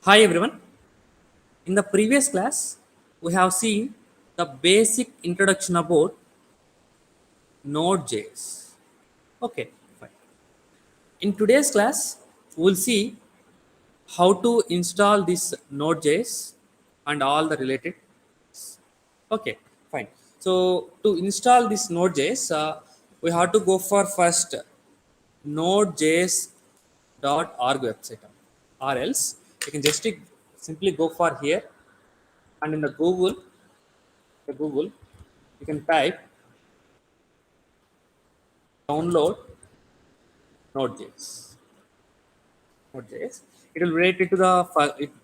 Hi everyone. In the previous class, we have seen the basic introduction about Node.js. Okay, fine. In today's class, we'll see how to install this Node.js and all the related. Okay, fine. So to install this Node.js, we have to go for first nodejs.org website, or else you can just simply go for here, and in the Google, you can type download Node.js. Node.js. It will relate it to the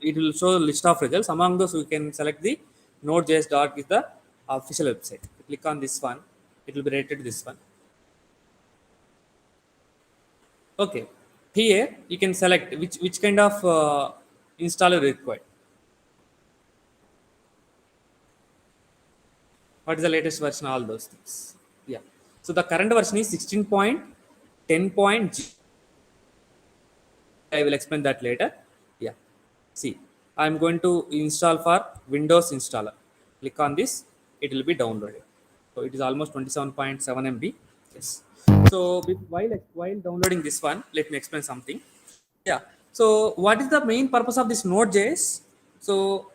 it will show a list of results. Among those, we can select the Node.js is the official website. Click on this one. It will be related to this one. Okay. Here you can select which kind of installer required. What is the latest version? All those things. Yeah. So the current version is 16.10. I will explain that later. Yeah. See, I'm going to install for Windows installer. Click on this, it will be downloaded. So it is almost 27.7 MB. Yes. So while downloading this one, let me explain something. Yeah. So what is the main purpose of this Node.js? So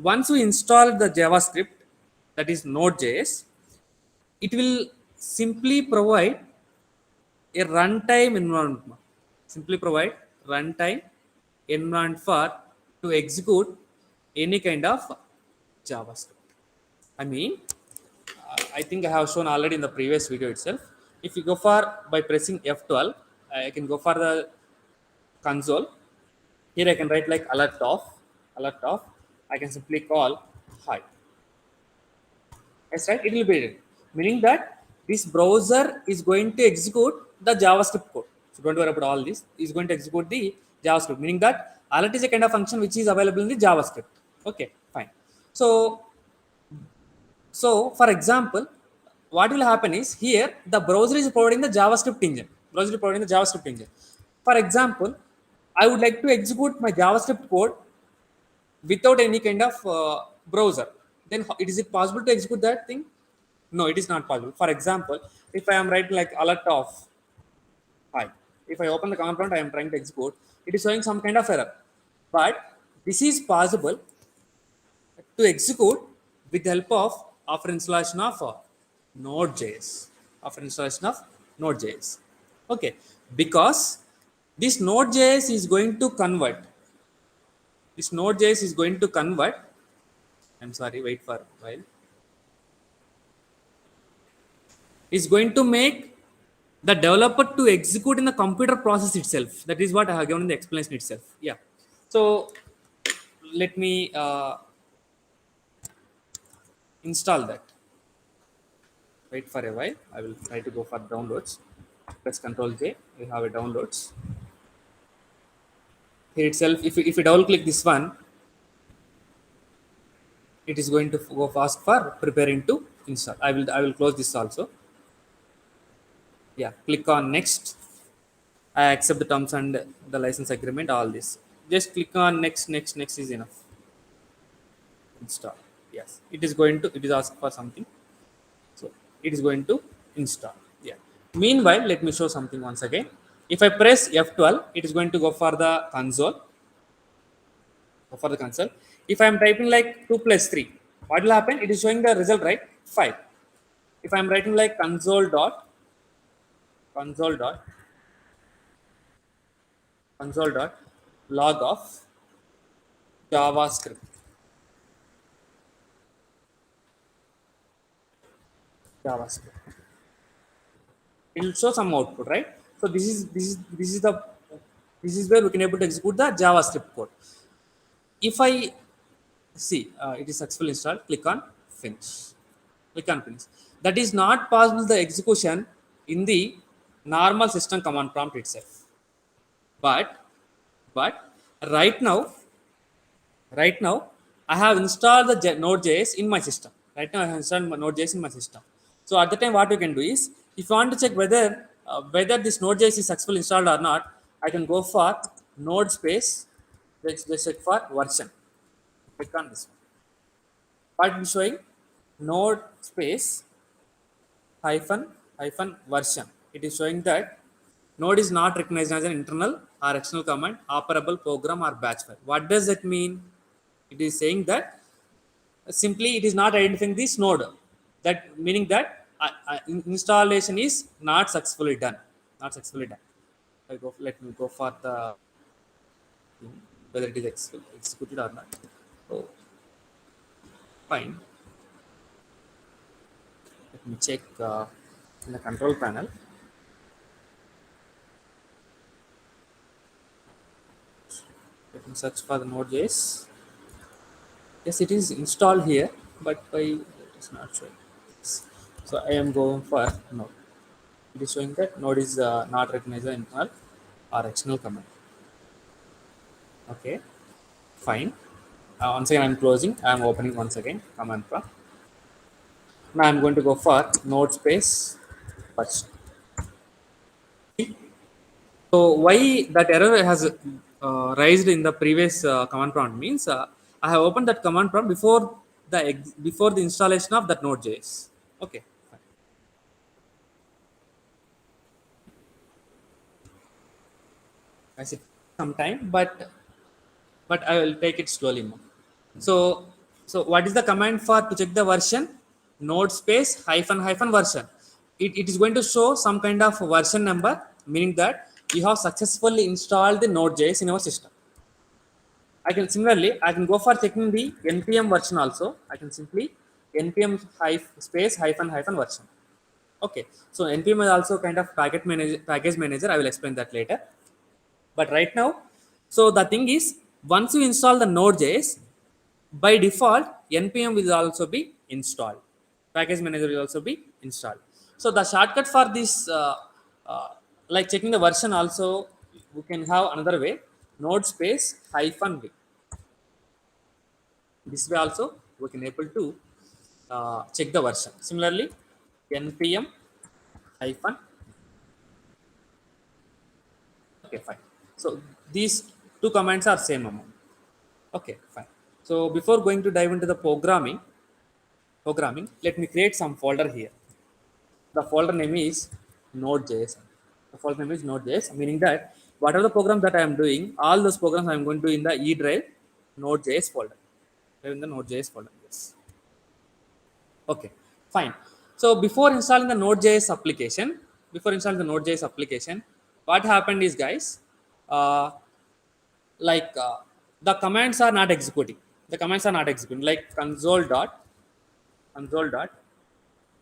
once we install the JavaScript, that is Node.js, it will simply provide a runtime environment. Simply provide runtime environment for to execute any kind of JavaScript. I mean, I think I have shown already in the previous video itself. If you go for by pressing F12, I can go for the console. Here I can write like alert off. I can simply call hi. Yes, right? It will be ready. Meaning that this browser is going to execute the JavaScript code. So don't worry about all this. It's going to execute the JavaScript. Meaning that alert is a kind of function which is available in the JavaScript. Okay, fine. So for example, what will happen is here the browser is providing the JavaScript engine. Browser is providing the JavaScript engine. For example, I would like to execute my JavaScript code without any kind of browser. Then is it possible to execute that thing? No, it is not possible. For example, if I am writing like alert off hi, if I open the command prompt, I am trying to execute, it is showing some kind of error. But this is possible to execute with the help of after installation of Node.js. After installation of Node.js. Okay, because this Node.js is going to convert. This Node.js is going to convert. I'm sorry, wait for a while. Is going to make the developer to execute in the computer process itself. That is what I have given in the explanation itself. Yeah. So let me install that. Wait for a while. I will try to go for downloads. Press Control J. We have a downloads. Here itself, if you double click this one, it is going to go fast for preparing to install. I will close this also. Yeah. Click on next. I accept the terms and the license agreement. All this. Just click on next. Next is enough. Install. Yes. It is going to. It is asked for something. So it is going to install. Yeah. Meanwhile, let me show something once again. If I press F12, it is going to go for the console. Go for the console. If I am typing like 2 plus 3, what will happen? It is showing the result, right? 5. If I am writing like console dot log of JavaScript. JavaScript. It will show some output, right? So this is where we can able to execute the JavaScript code. If I see it is successfully installed, click on finish. Click on finish. That is not possible the execution in the normal system command prompt itself. But right now I have installed the Node.js in my system. Right now I have installed Node.js in my system. So at the time, what you can do is, if you want to check whether this Node.js is successfully installed or not, I can go for node space Just check for version. Click on this one. What it is showing? Node space hyphen version. It is showing that node is not recognized as an internal or external command, operable program or batch file. What does that mean? It is saying that simply it is not identifying this node. That meaning that installation is not successfully done. Not successfully done. Let me go for the whether it is executed or not. Oh, fine. Let me check in the control panel. Let me search for the Node.js. Yes, it is installed here, but why it is not showing? So I am going for Node. It is showing that Node is not recognized as internal or external command. Okay, fine. Once again, I'm closing. I'm opening once again command prompt. Now I'm going to go for node space first. So why that error has raised in the previous command prompt means I have opened that command prompt before the installation of that Node.js. Okay, fine. I see some time, but I will take it slowly more. So what is the command for to check the version? Node space hyphen version. It is going to show some kind of version number, meaning that you have successfully installed the Node.js in your system. I can go for checking the npm version also. I can simply npm space hyphen version. Okay, so npm is also kind of package manager. I will explain that later. But right now, so the thing is, once you install the Node.js, by default, npm will also be installed. Package manager will also be installed. So the shortcut for this, uh, like checking the version also, we can have another way: node space hyphen v. This way also we can able to check the version. Similarly, npm hyphen. Okay, fine. So these two commands are same amount. Okay, fine. So before going to dive into the programming, let me create some folder here. The folder name is Node.js. The folder name is Node.js, meaning that whatever the program that I am doing, all those programs I am going to do in the E drive Node.js folder. In the Node.js folder. Yes. Okay, fine. So before installing the Node.js application, what happened is, guys, uh, like the commands are not executing. The commands are not executing. Like console dot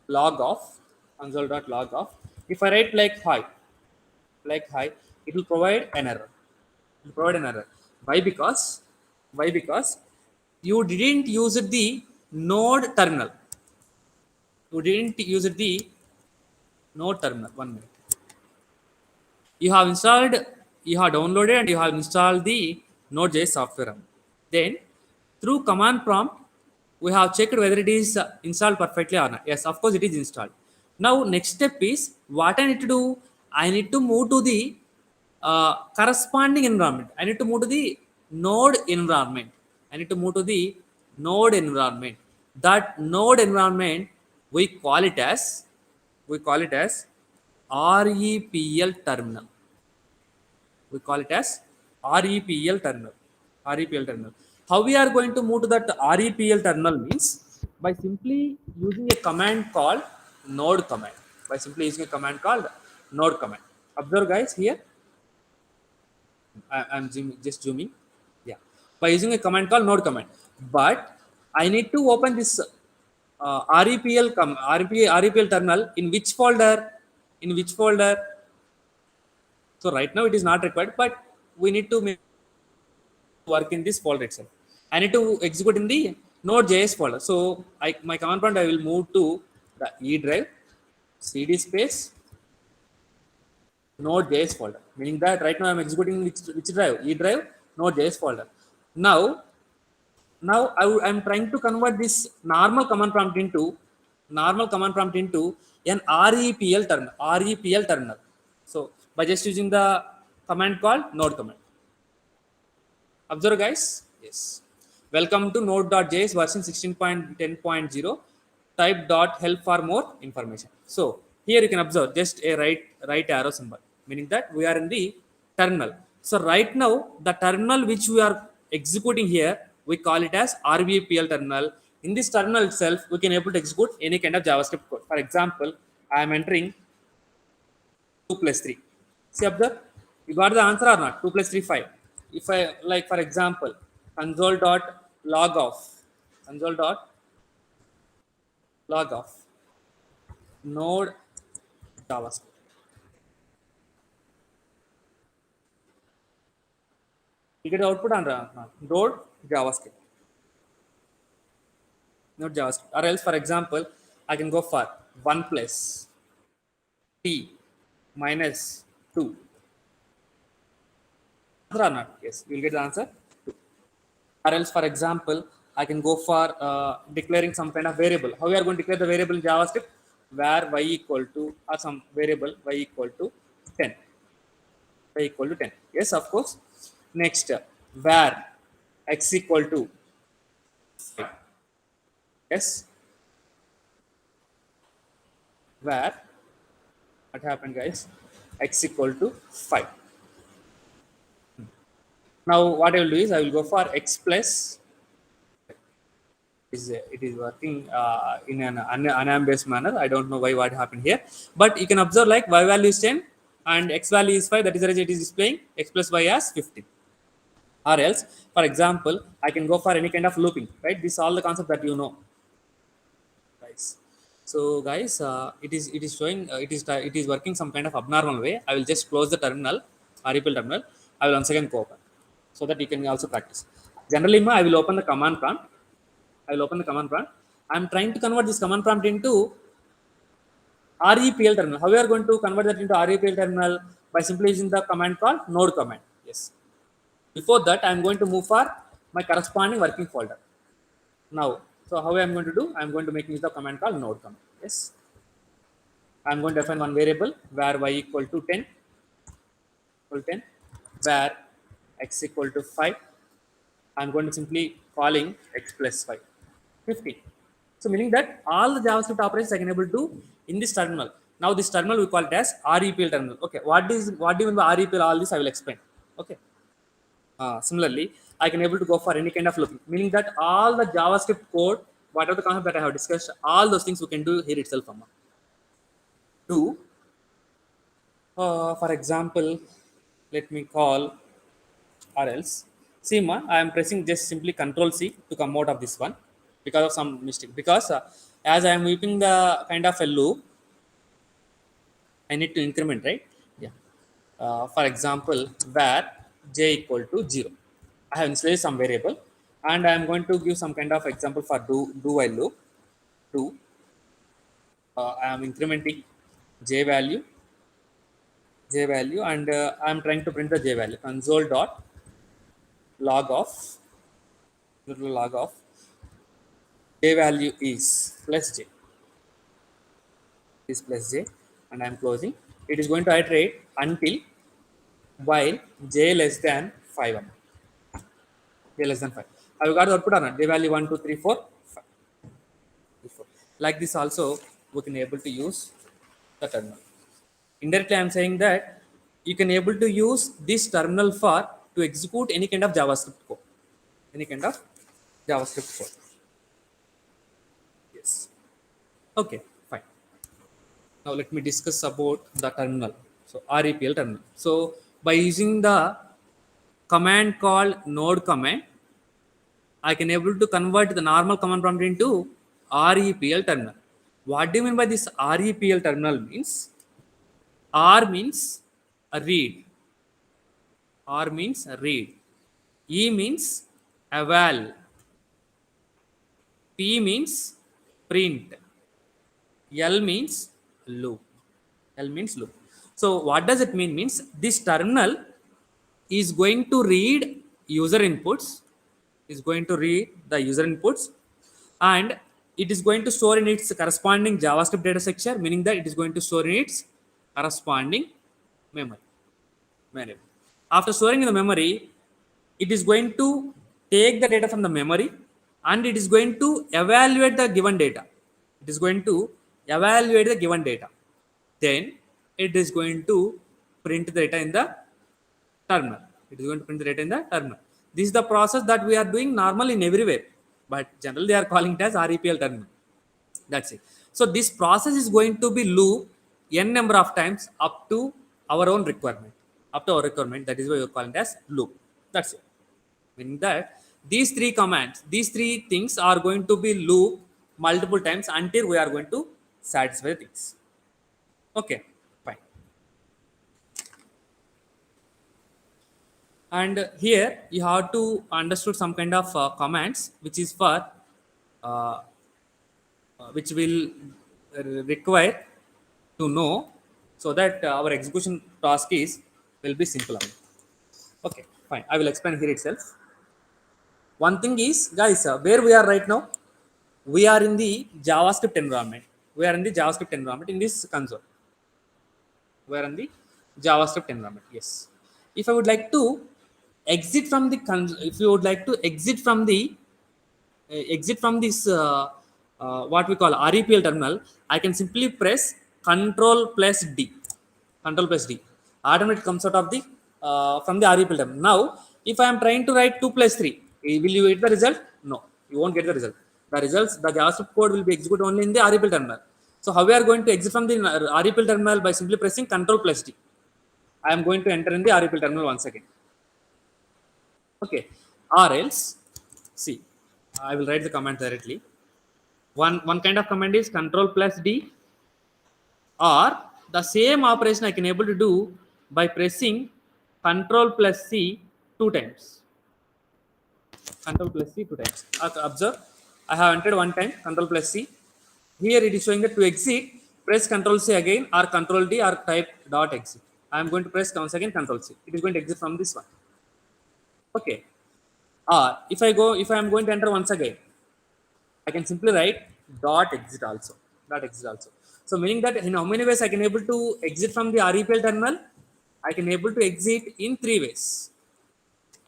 log off, console dot log off. If I write like hi, it will provide an error. It will provide an error. Why? Because you didn't use the node terminal. You didn't use the node terminal. 1 minute. You have installed, you have downloaded, and you have installed the Node.js software. Then, through command prompt, we have checked whether it is installed perfectly or not. Yes, of course, it is installed. Now, next step is what I need to do. I need to move to the corresponding environment. I need to move to the node environment. I need to move to the node environment. That node environment we call it as REPL terminal. We call it as REPL terminal. REPL terminal. How we are going to move to that REPL terminal means by simply using a command called node command. By simply using a command called node command. Observe, guys, here. Just zooming. Yeah. By using a command called node command. But I need to open this REPL terminal in which folder? In which folder? So right now it is not required, but we need to work in this folder itself. I need to execute in the Node.js folder. So my command prompt, I will move to the E drive, CD space, Node.js folder. Meaning that right now I'm executing which drive? E drive, Node.js folder. Now I'm trying to convert this normal command prompt into an REPL terminal. So by just using the command called node command. Observe guys. Yes. Welcome to node.js version 16.10.0. Type dot help for more information. So here you can observe just a right arrow symbol, meaning that we are in the terminal. So right now the terminal which we are executing here, we call it as RVPL terminal. In this terminal itself, we can able to execute any kind of JavaScript code. For example, I am entering 2 plus 3. See, observe, you got the answer or not? 2 plus 3, 5. If I, like, for example, console dot log off, console dot log off, node JavaScript. You get the output on node JavaScript, node JavaScript. Or else, for example, I can go for 1 plus t minus 2. Answer or not? Yes, you will get the answer. Or else, for example, I can go for declaring some kind of variable. How we are going to declare the variable in JavaScript? Where y equal to, or some variable y equal to 10. Y equal to 10. Yes, of course. Next, where x equal to 5. Yes. Where, what happened guys? X equal to 5. Now what I will do is I will go for x plus, it is working in an unambiguous manner. I don't know why what happened here, but you can observe like y value is 10 and x value is 5. That is the reason it is displaying x plus y as 15. Or else, for example, I can go for any kind of looping, right? This is all the concept that you know, guys. So guys, it is showing it is working some kind of abnormal way. I will just close the terminal, REPL terminal. I will once again go open so that you can also practice. Generally, I will open the command prompt. I will open the command prompt. I am trying to convert this command prompt into REPL terminal. How we are going to convert that into REPL terminal? By simply using the command called node command. Yes. Before that, I am going to move for my corresponding working folder. Now, so how I am going to do? I am going to make use of the command called node command. Yes. I am going to define one variable where y equal to 10, where x equal to 5. I am going to simply calling x plus 5, 15. So meaning that all the JavaScript operations I can able to do in this terminal. Now this terminal we call it as REPL terminal. Okay, what do you mean by REPL? All this I will explain. Okay. Similarly, I can able to go for any kind of looping, meaning that all the JavaScript code, whatever the concept that I have discussed, all those things we can do here itself. Do, for example, let me call, or else, see, I am pressing just simply Control C to come out of this one because of some mistake. Because as I am whipping the kind of a loop, I need to increment, right? Yeah. For example, where j equal to 0. I have initialized some variable and I am going to give some kind of example for do while loop. Do, I am incrementing j value, and I am trying to print the j value. Console dot log off, j value is plus j, and I am closing. It is going to iterate until while j less than 5. J less than 5. Have you got the output or not? J value 1, 2, 3, 4, 5. Like this also we can able to use the terminal. Indirectly, I am saying that you can able to use this terminal for to execute any kind of JavaScript code. Any kind of JavaScript code. Yes. Okay, fine. Now let me discuss about the terminal. So REPL terminal. So by using the command called node command, I can able to convert the normal command prompt into REPL terminal. What do you mean by this REPL terminal means? R means a read. R means read. E means eval. P means print. L means loop. L means loop. So what does it mean? Means this terminal is going to read user inputs. Is going to read the user inputs, and it is going to store in its corresponding JavaScript data structure, meaning that it is going to store in its corresponding memory. After storing in the memory, it is going to take the data from the memory and it is going to evaluate the given data. It is going to evaluate the given data. Then it is going to print the data in the terminal. It is going to print the data in the terminal. This is the process that we are doing normal in everywhere, but generally they are calling it as REPL terminal. That's it. So this process is going to be loop n number of times up to our own requirement. Up to our requirement, that is why we are calling it as loop. That's it. Meaning that these three commands, these three things are going to be loop multiple times until we are going to satisfy things. Okay, fine. And here you have to understood some kind of commands which is for uh, which will require to know, so that our execution task is will be simpler. Okay, fine. I will explain here itself. One thing is, guys, where we are right now, we are in the JavaScript environment. We are in the JavaScript environment in this console. We are in the JavaScript environment. Yes. If I would like to exit from the if you would like to exit from the exit from this what we call REPL terminal, I can simply press Control plus D. Control plus D. Automatically comes out of the from the REPL terminal. Now, if I am trying to write 2 plus 3, will you get the result? No, you won't get the result. The results, the JavaScript code will be executed only in the REPL terminal. So, how we are going to exit from the REPL terminal? By simply pressing Control plus D. I am going to enter in the REPL terminal once again. Okay, or else, see, I will write the command directly. One kind of command is Control plus D, or the same operation I can able to do by pressing Control plus C 2 times. Control plus C 2 times. Observe, I have entered one time Control plus C. Here it is showing that to exit, press Control C again, or Control D, or type dot exit. I am going to press once again Control C. It is going to exit from this one. Okay. Or if I am going to enter once again, I can simply write dot exit also. Dot exit also. So meaning that in how many ways I can able to exit from the REPL terminal? I can able to exit in 3 ways.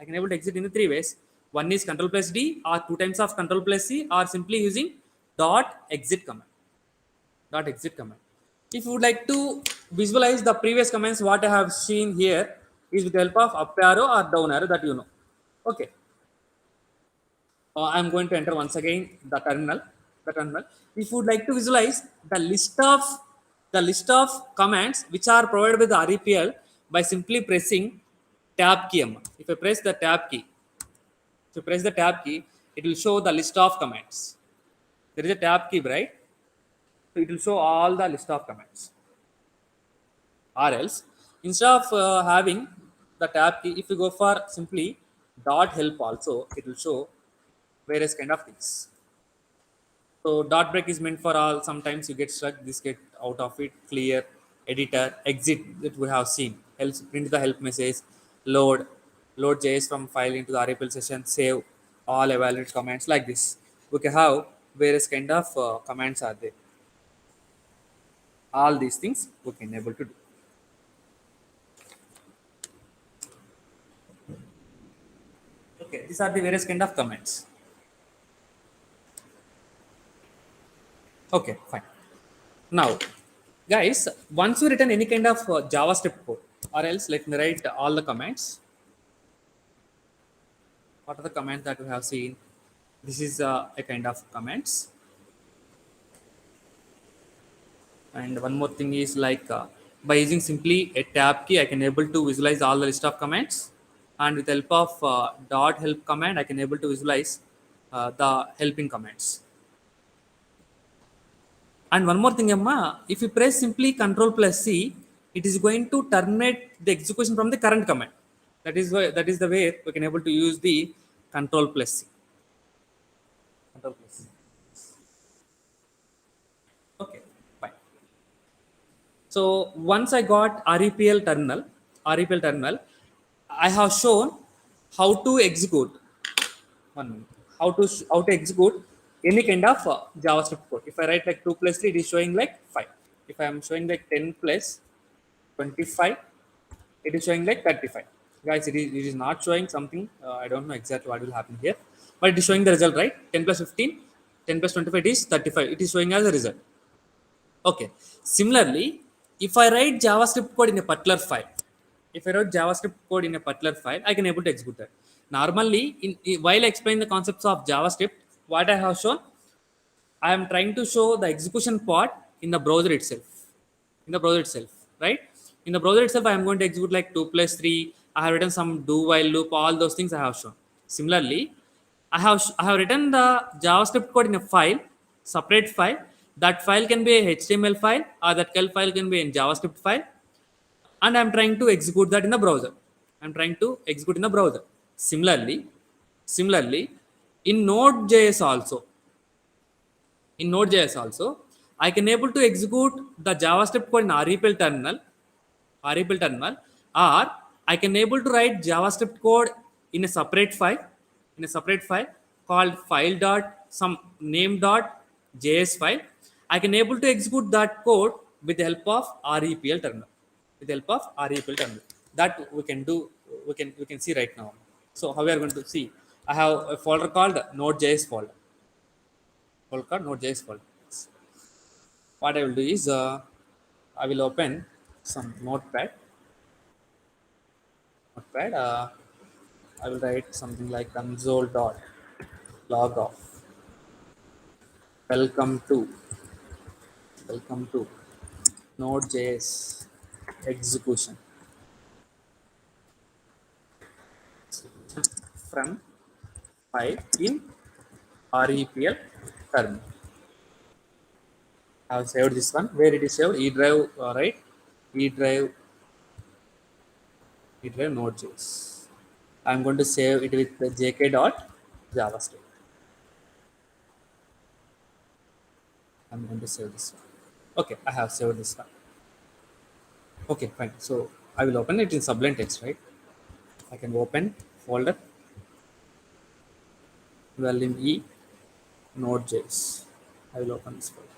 I can able to exit in 3 ways. One is Control plus D, or 2 times of Control plus C, or simply using dot exit command. Dot exit command. If you would like to visualize the previous commands, what I have seen here is with the help of up arrow or down arrow, that you know. Okay. I am going to enter once again the terminal. The terminal. If you would like to visualize the list of commands which are provided by the REPL, by simply pressing tab key. If I press the tab key, if you press the tab key, it will show the list of commands. There is a tab key, right? So it will show all the list of commands. Or else, instead of having the tab key, if you go for simply dot help also, it will show various kind of things. So dot break is meant for all. Sometimes you get stuck, this get out of it, clear, editor, exit, that we have seen. Helps print the help message, load JS from file into the REPL session, save, all evaluate commands, like this. We can have various kind of commands are there. All these things we can able to do. Okay, these are the various kind of commands. Okay, fine. Now, guys, once you written any kind of JavaScript code, or else let me write all the commands. What are the commands that we have seen? This is a kind of commands. And one more thing is like by using simply a tab key, I can able to visualize all the list of commands. And with the help of dot help command, I can able to visualize the helping commands. And one more thing, Amma, if you press simply Control plus C, it is going to terminate the execution from the current command. That is why, that is the way we can able to use the Control plus C. Control plus C. Okay, fine. So once I got REPL terminal, I have shown how to execute. One minute. How to execute any kind of JavaScript code. If I write like 2 plus 3, it is showing like 5. If I am showing like 10 plus 25, it is showing like 35. Guys, it is not showing something. I don't know exactly what will happen here, but it is showing the result, right? 10 plus 15, 10 plus 25 is 35. It is showing as a result. Okay. Similarly, if I write JavaScript code in a particular file, if I write JavaScript code in a particular file, I can able to execute that. Normally, while I explain the concepts of JavaScript, what I have shown, I am trying to show the execution part in the browser itself. In the browser itself, right? In the browser itself, I am going to execute like 2 plus 3. I have written some do while loop, all those things I have shown. Similarly, I have written the JavaScript code in a file, separate file. That file can be a HTML file or that file can be a JavaScript file, and I'm trying to execute that in the browser. I'm trying to execute in the browser. Similarly, in Node.js also, in Node.js also, I can able to execute the JavaScript code in REPL terminal, or I can able to write JavaScript code in a separate file, called file dot some name dot js file. I can able to execute that code with the help of REPL terminal. With the help of REPL terminal, that we can do. We can see right now. So how we are going to see? I have a folder called Node.js Node.js folder. What I will do is I will open some notepad. I will write something like console dot log off. Welcome to Node.js execution from file in REPL terminal. I have saved this one. Where it is saved? E drive, right? E drive Node.js. I'm going to save it with the jk.javascript. I'm going to save this one. Okay, I have saved this one. Okay, fine. So I will open it in Sublime Text, right? I can open folder volume E Node.js. I will open this folder.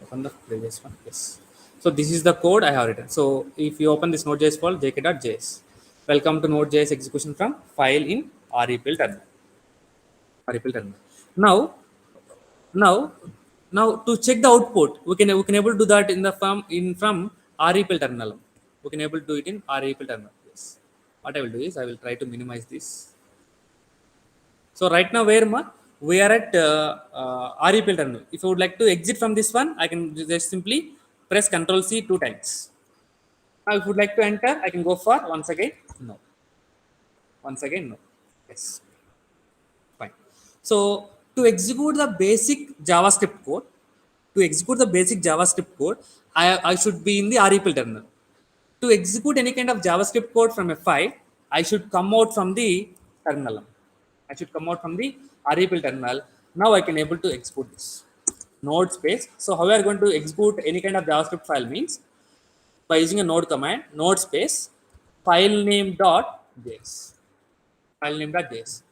Open the previous one. Yes. So this is the code I have written. So if you open this Node.js folder, jk.js. Welcome to Node.js execution from file in REPL terminal. Now, now, now to check the output, we can able to do that in the from REPL terminal. We can able to do it in REPL terminal. Yes. What I will do is I will try to minimize this. So right now where we are at REPL terminal. If I would like to exit from this one, I can just simply press Ctrl C 2 times. Now if I would like to enter, I can go for once again no. Once again no. Yes. Fine. So to execute the basic JavaScript code, I should be in the REPL terminal. To execute any kind of JavaScript code from a file, I should come out from the terminal. I should come out from the REPL terminal. Now I can able to export this. Node space. So how we are going to execute any kind of JavaScript file means by using a node command, node space, file name dot js. File name dot js.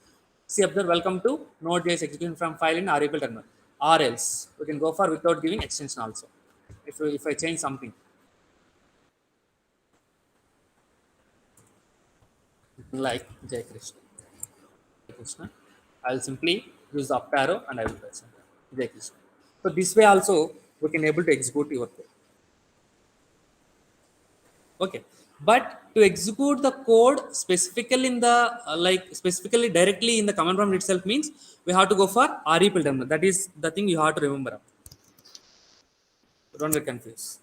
See observe, welcome to Node.js execution from file in REPL terminal. Or else we can go for without giving extension also. If I change something like Jai Krishna, I will simply use the up arrow and I will press enter. Jai Krishna. So this way also we can able to execute your code. Okay, but to execute the code specifically in the specifically directly in the command prompt itself means we have to go for REPL terminal. That is the thing you have to remember. Don't get confused.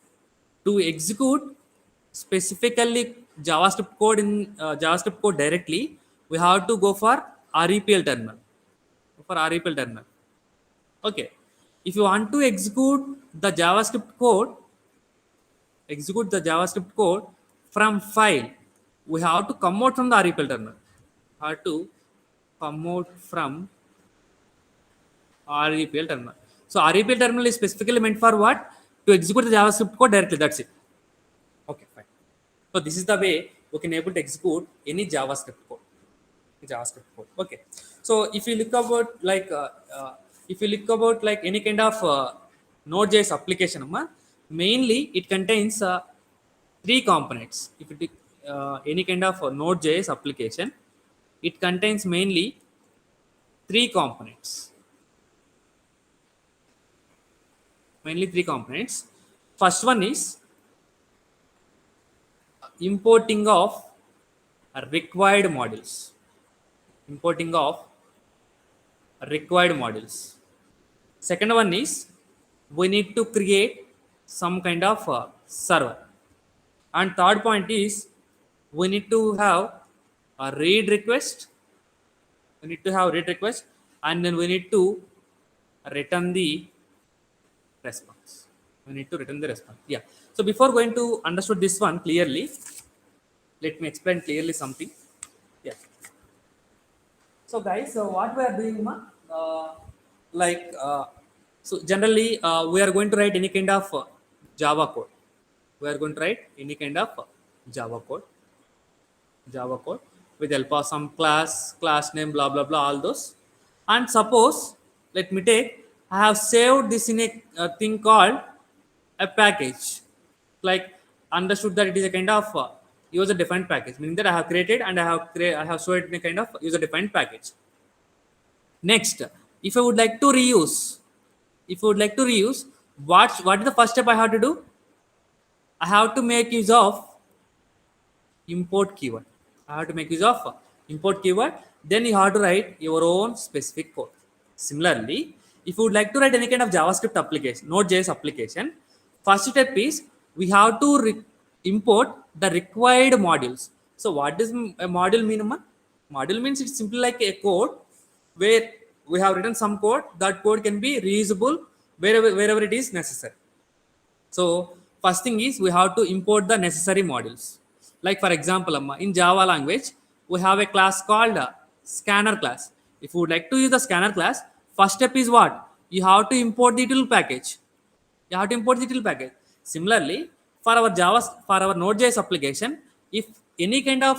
To execute specifically JavaScript code directly, we have to go for REPL terminal. Okay, if you want to execute the JavaScript code from file, we have to come out from the REPL terminal. Have to come out from REPL terminal. So REPL terminal is specifically meant for what? To execute the JavaScript code directly. That's it. Okay, fine. So this is the way we can able to execute any JavaScript code. Okay. So if you look about any kind of Node.js application, mainly it contains three components. If it any kind of Node.js application, it contains mainly three components. Mainly three components. First one is importing of required modules. Importing of required modules. Second one is we need to create some kind of server. And third point is we need to have a read request. We need to have read request, and then we need to return the response. We need to return the response. Yeah. So before going to understood this one clearly, let me explain clearly something. Yeah. So guys, so what we are doing, like, so generally we are going to write any kind of Java code. We are going to write any kind of Java code, Java code with help of some class name, blah blah blah, all those. And suppose, let me take, I have saved this in a thing called a package. Like understood that it is a kind of user defined package, meaning that I have created and I have stored it in a kind of user defined package. Next, if I would like to reuse, if I would like to reuse, what is the first step I have to do? I have to make use of import keyword. I have to make use of import keyword. Then you have to write your own specific code. Similarly, if you would like to write any kind of JavaScript application, Node.js application, first step is we have to import the required modules. So what does a module mean, Amma? Module means it's simply like a code where we have written some code. That code can be reusable wherever it is necessary. So first thing is we have to import the necessary modules. Like for example, Amma, in Java language, we have a class called scanner class. If you would like to use the scanner class, first step is what? You have to import the tool package. You have to import the tool package. Similarly, for our Node.js application, if any kind of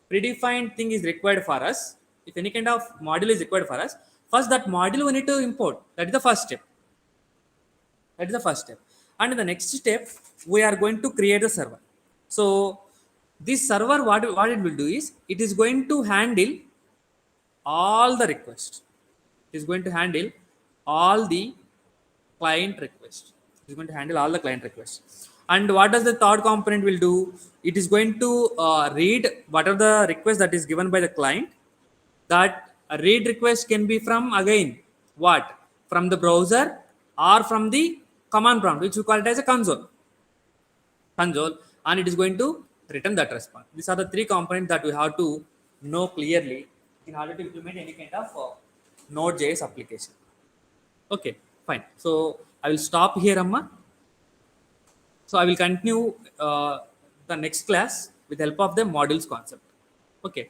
predefined thing is required for us, if any kind of module is required for us, first that module we need to import. That is the first step. That is the first step. And in the next step, we are going to create a server. So this server, what it will do is, it is going to handle all the requests. It is going to handle all the client requests. It is going to handle all the client requests. And what does the third component will do? It is going to read whatever the request that is given by the client. That a read request can be from, again, what? From the browser or from the command prompt, which we call it as a console, and it is going to return that response. These are the three components that we have to know clearly in order to implement any kind of Node.js application. Okay, fine. So I will stop here, Amma. So I will continue the next class with help of the modules concept. Okay.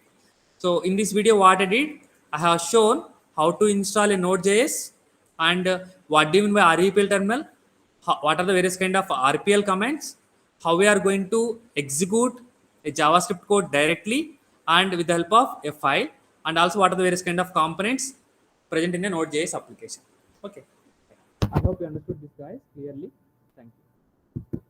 So in this video, what I did, I have shown how to install a Node.js and what do you mean by REPL terminal, what are the various kind of RPL commands, how we are going to execute a JavaScript code directly and with the help of a file, and also what are the various kind of components present in a Node.js application. Okay. I hope you understood this, guys, clearly. Thank you.